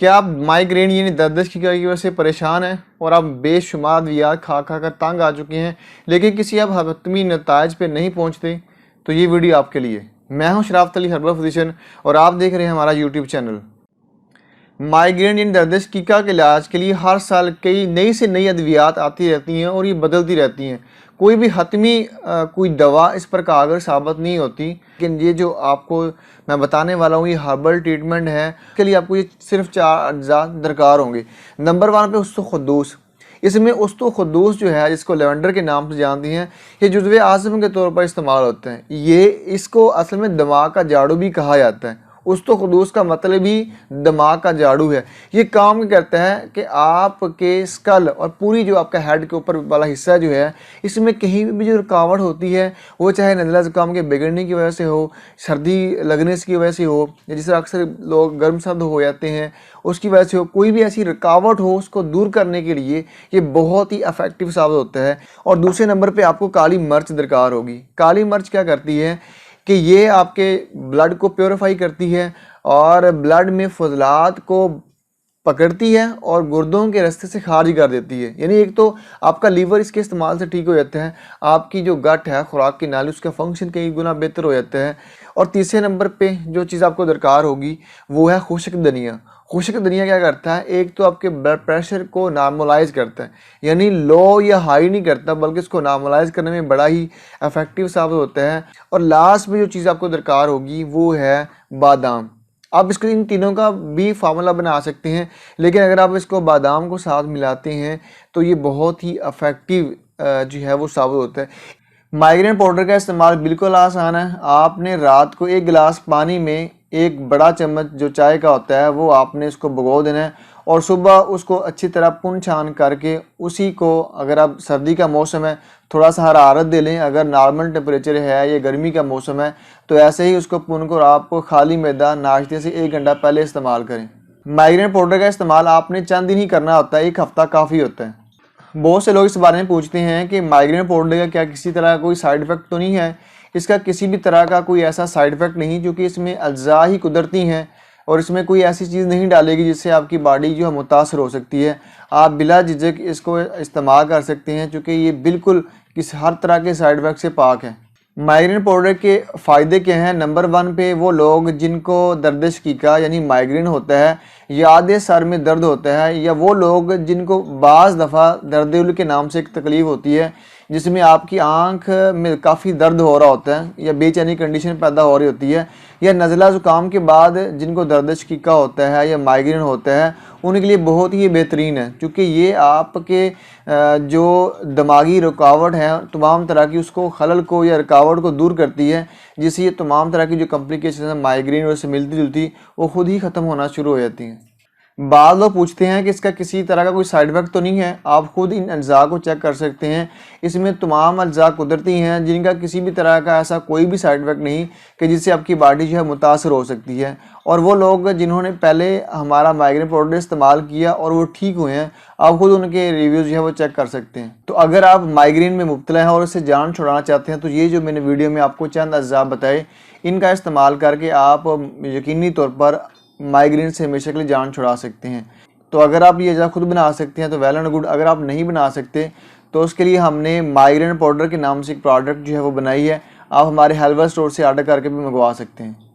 क्या आप माइग्रेन यानी दर्द की वजह से परेशान हैं और आप बेशुमार अद्वियात खा खा कर तंग आ चुके हैं, लेकिन किसी आप हतमी नताज पे नहीं पहुंचते? तो ये वीडियो आपके लिए। मैं हूं शराफत अली हर्बल फिजिशियन और आप देख रहे हैं हमारा यूट्यूब चैनल। माइग्रेन यानी दर्द शकीका के इलाज के लिए हर साल कई नई से नई अद्वियात आती रहती हैं और ये बदलती रहती हैं। कोई भी हतमी कोई दवा इस पर कारगर साबित नहीं होती, लेकिन ये जो आपको मैं बताने वाला हूँ ये हर्बल ट्रीटमेंट है। इसके लिए आपको ये सिर्फ 4 अज्जा दरकार होंगे। नंबर 1 पे उस्तु खुद्दूस। इसमें उस्तु खुद्दूस जो है, जिसको लेवेंडर के नाम से जानती हैं, ये जुज़्वे आज़म के तौर पर इस्तेमाल होते हैं। ये इसको असल में दिमाग का झाड़ू भी कहा जाता है। उस्तु खुद्दूस का मतलब ही दिमाग का झाड़ू है। ये काम करता है कि आपके स्कल और पूरी जो आपका हेड के ऊपर वाला हिस्सा जो है, इसमें कहीं भी जो रुकावट होती है, वो चाहे नज़ला ज़ुकाम के बिगड़ने की वजह से हो, सर्दी लगने की वजह से हो, या जिससे अक्सर लोग गर्म सर्द हो जाते हैं उसकी वजह से हो, कोई भी ऐसी रुकावट हो, उसको दूर करने के लिए ये बहुत ही इफेक्टिव साबित होता है। और दूसरे नंबर पर आपको काली मिर्च दरकार होगी। काली मिर्च क्या करती है कि ये आपके ब्लड को प्योरीफाई करती है और ब्लड में फजलात को पकड़ती है और गुर्दों के रास्ते से खारिज कर देती है। यानी एक तो आपका लीवर इसके इस्तेमाल से ठीक हो जाता है, आपकी जो गट है, खुराक की नाली, उसका फंक्शन कई गुना बेहतर हो जाता है। और तीसरे नंबर पे जो चीज़ आपको दरकार होगी वो है खुश्क धनिया। खुश्क धनिया क्या करता है, एक तो आपके ब्लड प्रेशर को नॉर्मलाइज करता है, यानी लो या हाई नहीं करता, बल्कि इसको नॉर्मलाइज करने में बड़ा ही इफेक्टिव साबित होता है। और लास्ट में जो चीज़ आपको दरकार होगी वो है बादाम। आप इसको इन तीनों का भी फार्मूला बना सकते हैं, लेकिन अगर आप इसको बादाम को साथ मिलाते हैं तो ये बहुत ही इफेक्टिव जो है वो साबित होता है। माइग्रेन पाउडर का इस्तेमाल बिल्कुल आसान है। आपने रात को 1 गिलास पानी में 1 बड़ा चम्मच जो चाय का होता है वो आपने इसको भिगो देना है और सुबह उसको अच्छी तरह पुन छान करके उसी को, अगर आप सर्दी का मौसम है थोड़ा सा हरारत दे लें, अगर नॉर्मल टेम्परेचर है या गर्मी का मौसम है तो ऐसे ही उसको पुन को आप खाली मैदा नाश्ते से 1 घंटा पहले इस्तेमाल करें। माइग्रेन पाउडर का इस्तेमाल आपने चंद दिन ही करना होता है, 1 हफ्ता काफ़ी होता है। बहुत से लोग इस बारे में पूछते हैं कि माइग्रेन पाउडर का क्या किसी तरह का कोई साइड इफ़ेक्ट तो नहीं है। इसका किसी भी तरह का कोई ऐसा साइड इफ़ेक्ट नहीं, क्योंकि इसमें अज्जा ही कुदरती हैं और इसमें कोई ऐसी चीज़ नहीं डालेगी जिससे आपकी बॉडी जो है मुतासर हो सकती है। आप बिला झिझक इसको इस्तेमाल कर सकते हैं, क्योंकि ये बिल्कुल हर तरह के साइड इफ़ेक्ट से पाक है। माइग्रेन पाउडर के फ़ायदे क्या हैं? नंबर 1 पे वो लोग जिनको दर्द शकीका यानी माइग्रेन होता है, याद सर में दर्द होता है, या वो लोग जिनको बाज़ दफ़ा दर्द के नाम से एक तकलीफ़ होती है जिसमें आपकी आंख में काफ़ी दर्द हो रहा होता है या बेचैनी कंडीशन पैदा हो रही होती है, या नज़ला ज़ुकाम के बाद जिनको दर्द शकीका होता है या माइग्रेन होता है, उनके लिए बहुत ही बेहतरीन है, क्योंकि ये आपके जो दिमागी रुकावट है तमाम तरह की, उसको खलल को या रुकावट को दूर करती है, जिससे ये तमाम तरह की जो कम्प्लिकेशन है माइग्रेन और से मिलती जुलती वो खुद ही ख़त्म होना शुरू हो जाती हैं। बाद लोग पूछते हैं कि इसका किसी तरह का कोई साइड इफ़ेक्ट तो नहीं है। आप खुद इन अज्जा को चेक कर सकते हैं। इसमें तमाम अज्जा कुदरती हैं जिनका किसी भी तरह का ऐसा कोई भी साइड इफ़ेक्ट नहीं कि जिससे आपकी बॉडी जो है मुतासर हो सकती है। और वो लोग जिन्होंने पहले हमारा माइग्रेन पाउडर इस्तेमाल किया और वो ठीक हुए हैं, आप खुद उनके रिव्यूज़ जो है वो चेक कर सकते हैं। तो अगर आप माइग्रेन में मुब्तला हैं और इससे जान छुड़ाना चाहते हैं तो ये जो मैंने वीडियो में आपको चंद अज्जा बताए, इनका इस्तेमाल करके आप यकीनी तौर पर माइग्रेन से हमेशा के लिए जान छुड़ा सकते हैं। तो अगर आप ये अज्जा खुद बना सकते हैं तो वेल एंड गुड। अगर आप नहीं बना सकते तो उसके लिए हमने माइग्रेन पाउडर के नाम से एक प्रोडक्ट जो है वो बनाई है। आप हमारे हेल्पर स्टोर से ऑर्डर करके भी मंगवा सकते हैं।